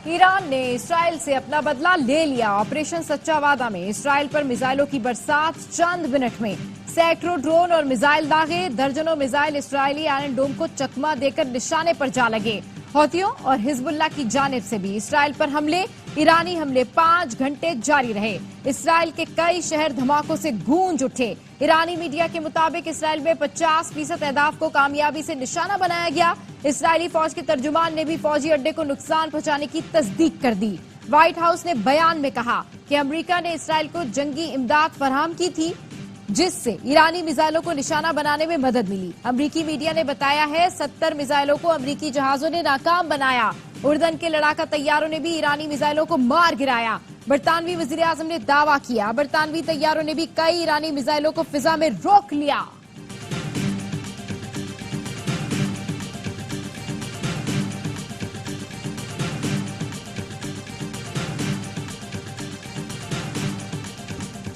Iran ने Israel से अपना बदला ले लिया। ऑपरेशन सच्चा वादा में इसराइल पर मिसाइलों की बरसात, चंद मिनट में सैकड़ों ड्रोन और मिसाइल दागे। दर्जनों मिसाइल इसराइली आयरन डोम को चकमा देकर निशाने पर जा लगे। हौथियों और हिजबुल्लाह की जानिब से भी इसराइल पर हमले, ईरानी हमले 5 घंटे जारी रहे। इसराइल के कई शहर धमाकों से गूंज उठे। ईरानी मीडिया के मुताबिक इसराइल में 50% अहदाफ को कामयाबी से निशाना बनाया गया। इसराइली फौज के तर्जुमान ने भी फौजी अड्डे को नुकसान पहुंचाने की तस्दीक कर दी। व्हाइट हाउस ने बयान में कहा कि अमेरिका ने इसराइल को जंगी इमदाद फराहम की थी, जिससे ईरानी मिसाइलों को निशाना बनाने में मदद मिली। अमेरिकी मीडिया ने बताया है 70 मिसाइलों को अमेरिकी जहाजों ने नाकाम बनाया। उर्दन के लड़ाका तैयारों ने भी ईरानी मिसाइलों को मार गिराया। बरतानवी वजीर आजम ने दावा किया बरतानवी तैयारों ने भी कई ईरानी मिसाइलों को फिजा में रोक लिया।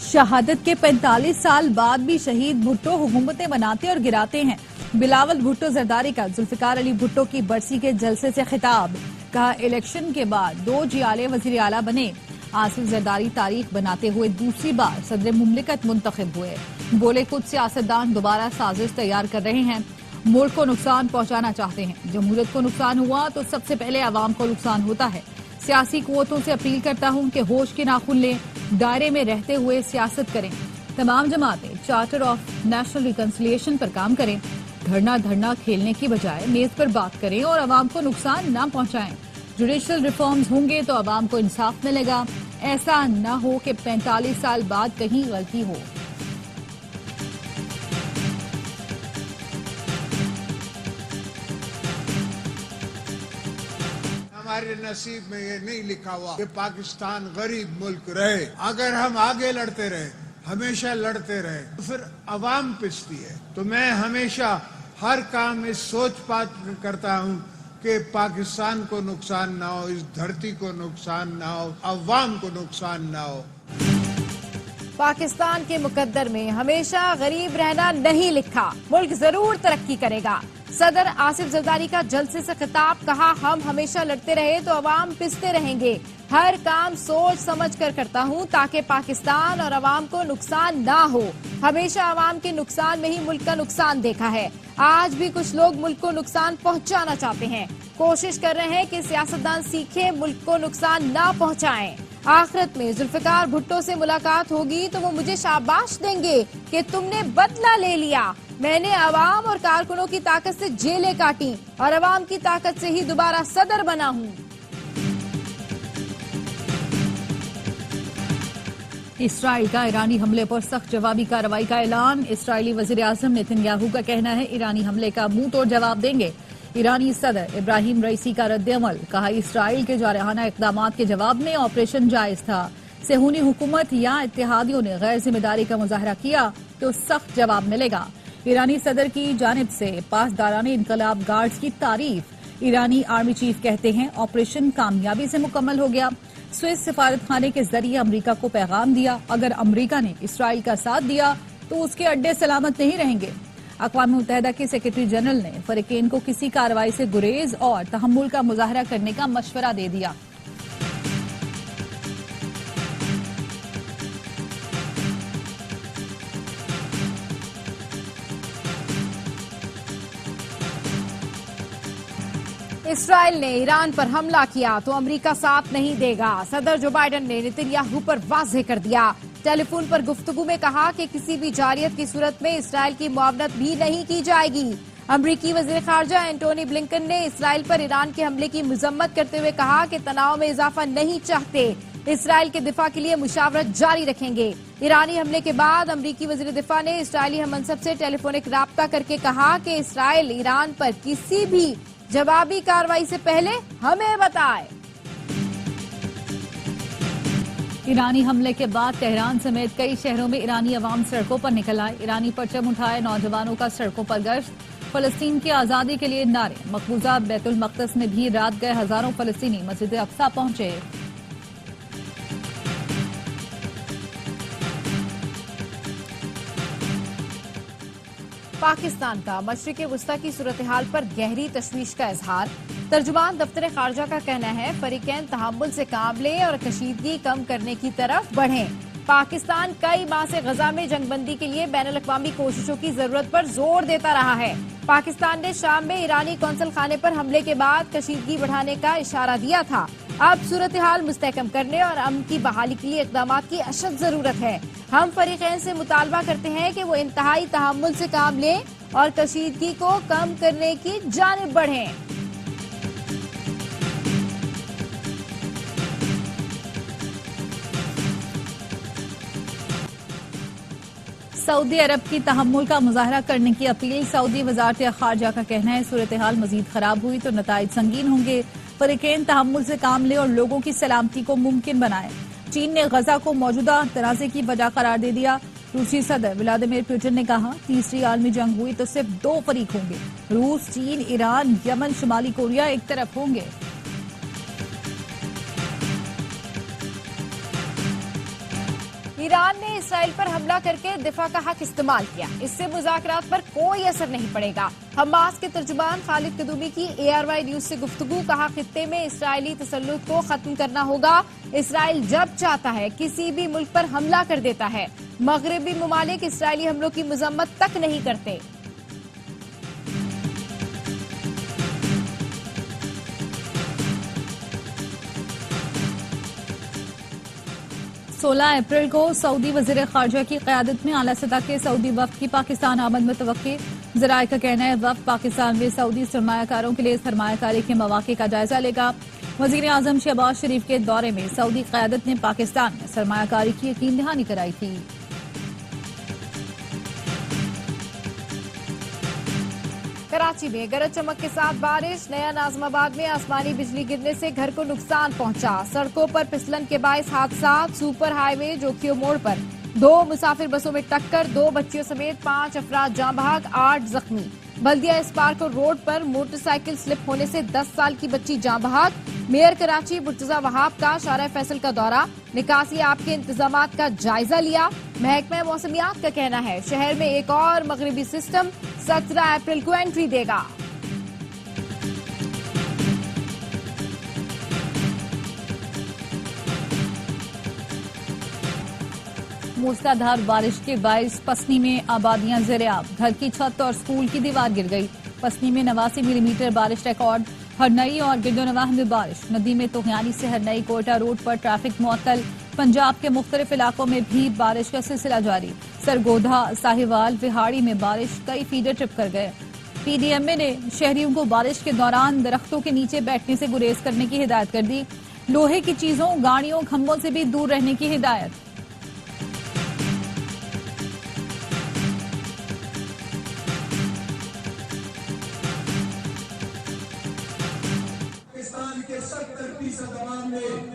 शहादत के 45 साल बाद भी शहीद भुट्टो हुकूमतें बनाते और गिराते हैं। बिलावल भुट्टो जरदारी का जुल्फिकार अली भुट्टो की बरसी के जलसे से खिताब। कहा इलेक्शन के बाद 2 जियाले वजीर आला बने। आसिफ जरदारी तारीख बनाते हुए दूसरी बार सदर मुमलिकत मुंतखब हुए। बोले कुछ सियासतदान दोबारा साजिश तैयार कर रहे हैं, मुल्क को नुकसान पहुंचाना चाहते हैं। जमहूरियत को नुकसान हुआ तो सबसे पहले आवाम को नुकसान होता है। सियासी कुव्वतों से अपील करता हूं कि होश के नाखून लें, दायरे में रहते हुए सियासत करें। तमाम जमातें चार्टर ऑफ नेशनल रिकंसिलिएशन पर काम करें। धरना खेलने की बजाय मेज पर बात करें और आवाम को नुकसान न पहुंचाएं। जुडिशल रिफॉर्म्स होंगे तो आवाम को इंसाफ मिलेगा। ऐसा न हो कि 45 साल बाद कहीं गलती हो। हमारे नसीब में ये नहीं लिखा हुआ कि पाकिस्तान गरीब मुल्क रहे। अगर हम आगे लड़ते रहे, हमेशा लड़ते रहे, तो फिर अवाम पिसती है। तो मैं हमेशा हर काम इस सोच पात करता हूँ कि पाकिस्तान को नुकसान ना हो, इस धरती को नुकसान ना हो, अवाम को नुकसान ना हो। पाकिस्तान के मुकद्दर में हमेशा गरीब रहना नहीं लिखा। मुल्क जरूर तरक्की करेगा। सदर आसिफ जरदारी का जलसे से खिताब। कहा हम हमेशा लड़ते रहे तो अवाम पिसते रहेंगे। हर काम सोच समझ कर करता हूं ताकि पाकिस्तान और अवाम को नुकसान ना हो। हमेशा अवाम के नुकसान में ही मुल्क का नुकसान देखा है। आज भी कुछ लोग मुल्क को नुकसान पहुंचाना चाहते हैं। कोशिश कर रहे हैं कि सियासतदान सीखे, मुल्क को नुकसान ना पहुंचाएं। आखिरत में जुल्फिकार भुट्टो से मुलाकात होगी तो वो मुझे शाबाश देंगे कि तुमने बदला ले लिया। मैंने अवाम और कारकुनों की ताकत से जेलें काटी और अवाम की ताकत से ही दोबारा सदर बना हूं। इसराइल का ईरानी हमले पर सख्त जवाबी कार्रवाई का ऐलान। इसराइली वजीर आजम नेतन्याहू का कहना है ईरानी हमले का मुंह तोड़ जवाब देंगे। ईरानी सदर इब्राहिम रईसी का रद्द-ए-अमल। कहा इसराइल के जारहाना इकदाम के जवाब में ऑपरेशन जायज था। सेहूनी हुकूमत या इत्तेहादियों ने गैर जिम्मेदारी का मुजाहरा किया तो सख्त जवाब मिलेगा। ईरानी सदर की जानिब से पासदाराने इनकलाब गार्ड्स की तारीफ। ईरानी आर्मी चीफ कहते हैं ऑपरेशन कामयाबी से मुकम्मल हो गया। स्विस सिफारतखाने के जरिए अमरीका को पैगाम दिया, अगर अमरीका ने इसराइल का साथ दिया तो उसके अड्डे सलामत नहीं रहेंगे। अक़वाम मुत्तहिदा के सेक्रेटरी जनरल ने फरीकैन को किसी कार्रवाई से गुरेज और तहम्मुल का मुजाहरा करने का मशवरा दे दिया। इसराइल ने ईरान पर हमला किया तो अमेरिका साथ नहीं देगा। सदर जो बाइडेन ने नेतन्याहू पर वाज़ेह कर दिया। टेलीफोन पर गुफ्तगू में कहा कि किसी भी जारियत की सूरत में इसराइल की मुआवनत भी नहीं की जाएगी। अमरीकी वज़ीर ख़ारजा एंटोनी ब्लिंकन ने इसराइल पर ईरान के हमले की मजम्मत करते हुए कहा कि तनाव में इजाफा नहीं चाहते। इसराइल के दिफा के लिए मुशावरत जारी रखेंगे। ईरानी हमले के बाद अमरीकी वज़ीर दिफा ने इसराइली हममनसब से टेलीफोनिक राब्ता करके कहा कि इसराइल ईरान पर किसी भी जवाबी कार्रवाई से पहले हमें बताए। ईरानी हमले के बाद तेहरान समेत कई शहरों में ईरानी अवाम सड़कों पर निकल आए। ईरानी परचम उठाए नौजवानों का सड़कों पर गश्त। फलस्तीन की आजादी के लिए नारे। मकबूजा बैतुल मक़दस में भी रात गए हजारों फलस्तीनी मस्जिद अक्सा पहुंचे। पाकिस्तान का मशरिक़ वुस्ता की सूरत हाल पर गहरी तशवीश का इजहार। तर्जुमान दफ्तर खारजा का कहना है फरीकैन तहम्मुल से काम लें और कशीदगी कम करने की तरफ बढ़ें। पाकिस्तान कई माह से गजा में जंगबंदी के लिए बैनुल अक़वामी कोशिशों की जरूरत पर जोर देता रहा है। पाकिस्तान ने शाम में ईरानी कौंसल खाने पर हमले के बाद कशीदगी बढ़ाने का इशारा दिया था। अब सूरत हाल मुस्तहकम करने और अमन की बहाली के लिए इक़दाम की अशद जरूरत है। हम फरीकैन से मुतालबा करते हैं कि वो इंतहाई तहम्मुल से काम लें और कशीदगी को कम करने की जानिब बढ़ें। सऊदी अरब की तहम्मुल का मुजाहरा करने की अपील। सऊदी वजारत खारजा का कहना है सूरत हाल मजीद खराब हुई तो नताइज संगीन होंगे। फरीकैन तहम्मुल से काम ले और लोगों की सलामती को मुमकिन बनाए। चीन ने गजा को मौजूदा तनाज़े की वजह करार दे दिया। रूसी सदर व्लादिमीर पुतिन ने कहा तीसरी आलमी जंग हुई तो सिर्फ दो फरीक होंगे, रूस, चीन, ईरान, यमन, शुमाली कोरिया एक तरफ होंगे। ईरान ने इसराइल पर हमला करके दिफा का हक इस्तेमाल किया। इससे मुज़ाकरात पर कोई असर नहीं पड़ेगा। हमास के तर्जुमान खालिद कदूमी की ARY न्यूज से गुफ्तगू। कहा खित्ते में इसराइली तसल्लुत को खत्म करना होगा। इसराइल जब चाहता है किसी भी मुल्क पर हमला कर देता है। मगरबी ममालिक इसराइली हमलों की मजम्मत तक नहीं करते। 16 अप्रैल को सऊदी वजीर खारजा की क़यादत में आला सतह के सऊदी वफ़द की पाकिस्तान आमद मुतवक्की। ज़राए का कहना है वफ़द पाकिस्तान में सऊदी सरमायाकारों के लिए सरमायाकारी के मौक़े का जायजा लेगा। वज़ीर आज़म शहबाज शरीफ के दौरे में सऊदी क़यादत ने पाकिस्तान में सरमायाकारी की यकीन दहानी कराई थी। कराची में गरज चमक के साथ बारिश। नया नाज़माबाद में आसमानी बिजली गिरने से घर को नुकसान पहुंचा। सड़कों पर फिसलन के बायस हादसा। सुपर हाईवे जोखियो मोड़ पर 2 मुसाफिर बसों में टक्कर। 2 बच्चियों समेत 5 अफराद जाँ बहक, 8 जख्मी। बल्दिया स्पार्को रोड पर मोटरसाइकिल स्लिप होने से 10 साल की बच्ची जाँ बहक। मेयर कराची मुर्तजा वहाब का शारा फैसल का दौरा। निकासी आपके इंतजामात का जायजा लिया। महकमा मौसमियात का कहना है शहर में एक और मगरबी सिस्टम 17 अप्रैल को एंट्री देगा। मूसलाधार बारिश के बायस पसनी में आबादियां ज़ेर-ए-आब। घर की छत और स्कूल की दीवार गिर गई। पसनी में 89 मिलीमीटर बारिश रिकॉर्ड। हरनई और गिरदोनवाह में बारिश। नदी में तोहियानी से हरनई कोयटा रोड पर ट्रैफिक मुअत्तल। पंजाब के मुख्तलिफ इलाकों में भी बारिश का सिलसिला जारी। सरगोधा, साहिवाल, विहाड़ी में बारिश, कई फीडर ट्रिप कर गए। PDMA ने शहरियों को बारिश के दौरान दरख्तों के नीचे बैठने से गुरेज करने की हिदायत कर दी। लोहे की चीजों, गाड़ियों, खंभों से भी दूर रहने की हिदायत।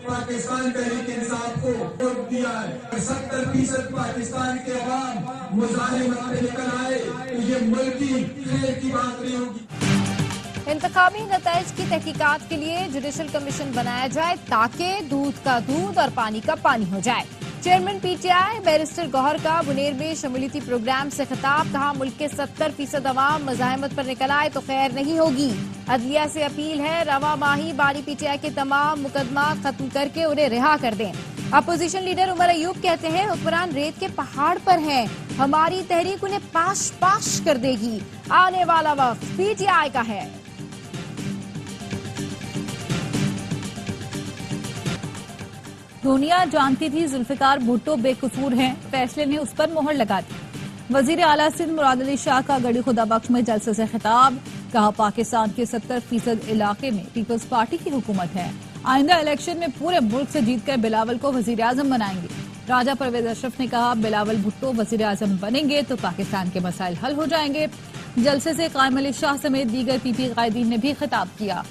पाकिस्तान तहरीक इंसाफ को वोट दिया है। 70% पाकिस्तान के अवाम मुजाहिमत में निकल आए तो ये मुल्की खैर की बात नहीं होगी। इंतखाबी नताइज की तहकीकात के लिए जुडिशल कमीशन बनाया जाए ताकि दूध का दूध और पानी का पानी हो जाए। चेयरमैन PTI बैरिस्टर गौहर का बुनेर में शमूलियती प्रोग्राम से खिताब। कहा मुल्क के 70% अवाम मज़ाहमत पर निकल आए तो खैर नहीं होगी। अदलिया से अपील है रवा माही बानी PTI के तमाम मुकदमा खत्म करके उन्हें रिहा कर दें। अपोजिशन लीडर उमर अयूब कहते हैं हुक्मरान रेत के पहाड़ पर हैं। हमारी तहरीक उन्हें पाश पाश कर देगी। आने वाला वक्त PTI का है। दुनिया जानती थी जुल्फिकार भुट्टो बेकसूर हैं, फैसले ने उस पर मोहर लगा दी। वजीर आला सिंध मुराद अली शाह का गड़ी खुदा बख्श में जलसे से खिताब। कहा पाकिस्तान के 70% इलाके में पीपल्स पार्टी की हुकूमत है। आइंदा इलेक्शन में पूरे मुल्क से जीतकर बिलावल को वजीर आजम बनाएंगे। राजा परवेज अशरफ ने कहा बिलावल भुट्टो वजीर आजम बनेंगे तो पाकिस्तान के मसाइल हल हो जाएंगे। जलसे से कायम अली शाह समेत दीगर PP कायदीन ने भी खिताब किया।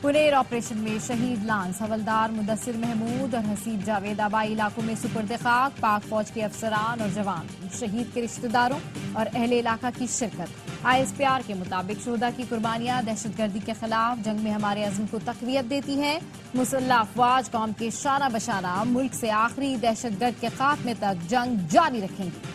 पुनेर ऑपरेशन में शहीद लांस हवलदार मुदस्सिर महमूद और हसीब जावेद आबाई इलाकों में सुपुर्द खाक। पाक फौज के अफसरान और जवान, शहीद के रिश्तेदारों और अहले इलाका की शिरकत। ISPR के मुताबिक शोहदा की कुर्बानियां दहशतगर्दी के खिलाफ जंग में हमारे अज़्म को तक़वियत देती हैं। मुसल्लह अफवाज कौम के शाना बशाना मुल्क से आखिरी दहशतगर्द के खात्मे तक जंग जारी रखेंगी।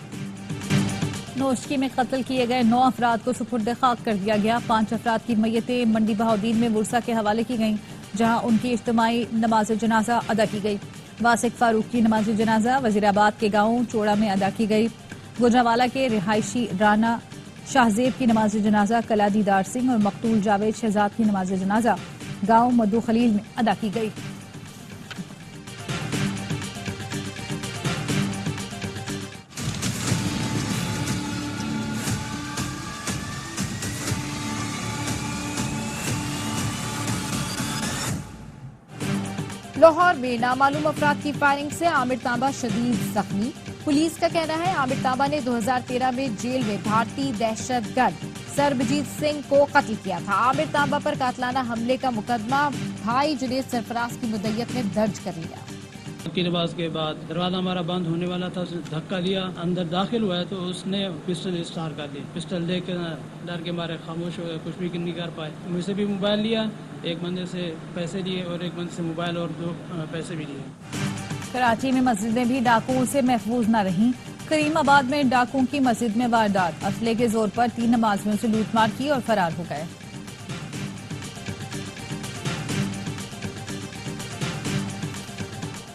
नोशकी में कत्ल किए गए 9 अफराद को सुपुर्द खाक कर दिया गया। 5 अफराद की मैयतें मंडी बहाउद्दीन में वुरसा के हवाले की गईं, जहां उनकी इज्तिमाई नमाज जनाजा अदा की गई। वासिक फारूक की नमाज जनाजा वजीराबाद के गांव चोड़ा में अदा की गई। गुजरावाला के रिहायशी राना शाहजेब की नमाज जनाजा कला दीदार सिंह और मकतूल जावेद शहजाद की नमाज जनाजा गांव मधु खलील में अदा की गई। लाहौर में नामालूम अफराद की फायरिंग से आमिर तांबा शदीद जख्मी। पुलिस का कहना है आमिर तांबा ने 2013 में जेल में भारतीय दहशतगर्द सरबजीत सिंह को कत्ल किया था। आमिर तांबा पर कातलाना हमले का मुकदमा भाई जुनेद सरफराज की मुद्दत में दर्ज कर लिया। की नमाज के बाद दरवाजा हमारा बंद होने वाला था, उसने धक्का दिया, अंदर दाखिल हुआ है तो उसने पिस्टल स्टार कर दी। पिस्टल देख के डर के मारे खामोश हो गए, कुछ भी नहीं कर पाए। मुझसे भी मोबाइल लिया, एक बंदे से पैसे लिए और एक बंदे से मोबाइल और 2 पैसे भी लिए। कराची में मस्जिदें भी डाकुओं से महफूज न रहीं। करीमाबाद में डाकुओं की मस्जिद में वारदात, असले के जोर पर 3 नमाजियों से लूटमार की और फरार हो गए।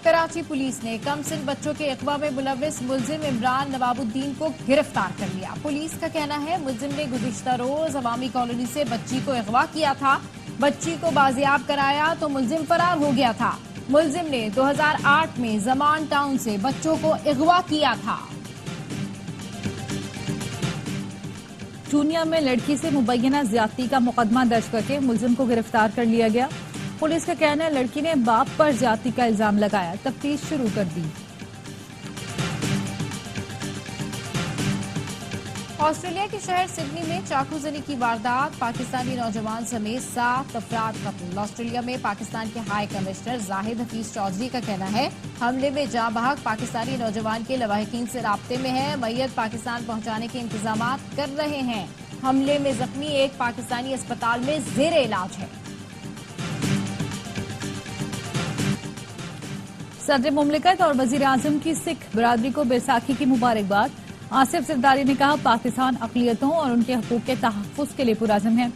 कराची पुलिस ने कमसिन बच्चों के अगवा में मुलविस मुलजिम इमरान नवाबुद्दीन को गिरफ्तार कर लिया। पुलिस का कहना है मुलजिम ने गुज़िश्ता रोज अवामी कॉलोनी से बच्ची को अगवा किया था। बच्ची को बाजियाब कराया तो मुलजिम फरार हो गया था। मुलजिम ने 2008 में जमान टाउन से बच्चों को अगवा किया था। चूनिया में लड़की से मुबैना ज्यादती का मुकदमा दर्ज करके मुलजिम को गिरफ्तार कर लिया गया। पुलिस का कहना है लड़की ने बाप पर ज्यादती का इल्जाम लगाया, तफ्तीश शुरू कर दी। ऑस्ट्रेलिया के शहर सिडनी में चाकूजनी की वारदात, पाकिस्तानी नौजवान समेत 7 अफराद कत्ल। ऑस्ट्रेलिया में पाकिस्तान के हाई कमिश्नर जाहिद हफीज चौधरी का कहना है हमले में जाँ बहक पाकिस्तानी नौजवान के लवाहिकीन से राब्ते में है। मैयत पाकिस्तान पहुंचाने के इंतजाम कर रहे हैं। हमले में जख्मी एक पाकिस्तानी अस्पताल में जेर इलाज है। सदर मुमलिकत और वजीर आजम की सिख बरादरी को बैसाखी की मुबारकबाद। आसिफ जरदारी ने कहा पाकिस्तान अक़लियतों और उनके हकूक़ के तहफ़्फ़ुज़ के लिए पुरअज़्म है।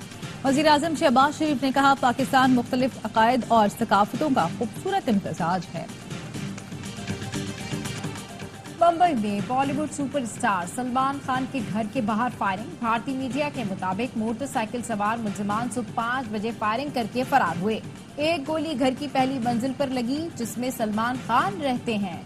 वजीर आजम शहबाज शरीफ ने कहा पाकिस्तान मुख्तलिफ अक़ायद और सकाफ़तों का खूबसूरत इम्तिज़ाज है। मुंबई में बॉलीवुड सुपरस्टार सलमान खान के घर के बाहर फायरिंग। भारतीय मीडिया के मुताबिक मोटरसाइकिल सवार मुलजिमान सुबह 5 बजे फायरिंग करके फरार हुए। एक गोली घर की पहली मंजिल पर लगी जिसमें सलमान खान रहते हैं।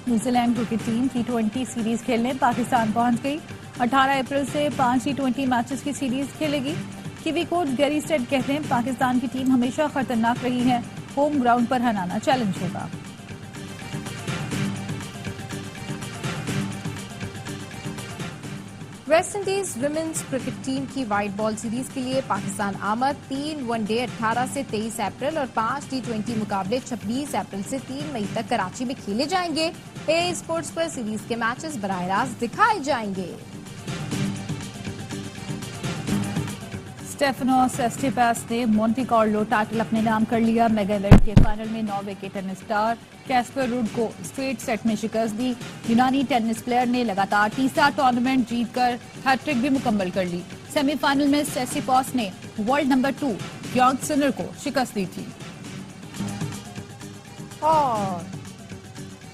New Zealand cricket team T20 series खेलने पाकिस्तान पहुंच गई। 18 अप्रैल से 5 T20 मैचेस की सीरीज खेलेगी। कीवी कोच गैरी स्टेड कहते हैं पाकिस्तान की टीम हमेशा खतरनाक रही है, होम ग्राउंड पर हराना चैलेंज होगा। West Indies women's cricket team की व्हाइट बॉल सीरीज के लिए पाकिस्तान आमद। 3 वनडे 18 से 23 अप्रैल और 5 T20 मुकाबले 26 अप्रैल से 3 मई तक कराची में खेले जाएंगे। ए स्पोर्ट्स पर सीरीज के मैचेस बराह रास्त दिखाए जाएंगे। स्टेफानोस सिट्सिपास ने मोंटी कार्लो टाइटल अपने नाम कर लिया। मेगा इवेंट के फाइनल में नॉर्वे के टेनिस स्टार कैस्पर रूड को स्ट्रेट सेट में शिकस्त दी। यूनानी टेनिस प्लेयर ने लगातार तीसरा टूर्नामेंट जीतकर हैट्रिक भी मुकम्मल कर ली। सेमीफाइनल में सिट्सिपास ने वर्ल्ड नंबर 2 यांग सिनर को शिकस्त दी थी। और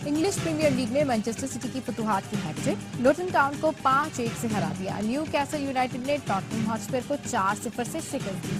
इंग्लिश प्रीमियर लीग में मैनचेस्टर सिटी की फतुहात की हैट्रिक। लुटन टाउन को 5-1 से हरा दिया। न्यू कैसल यूनाइटेड ने टॉटनहम हॉटस्पर को 4-0 से शिकस्त दी।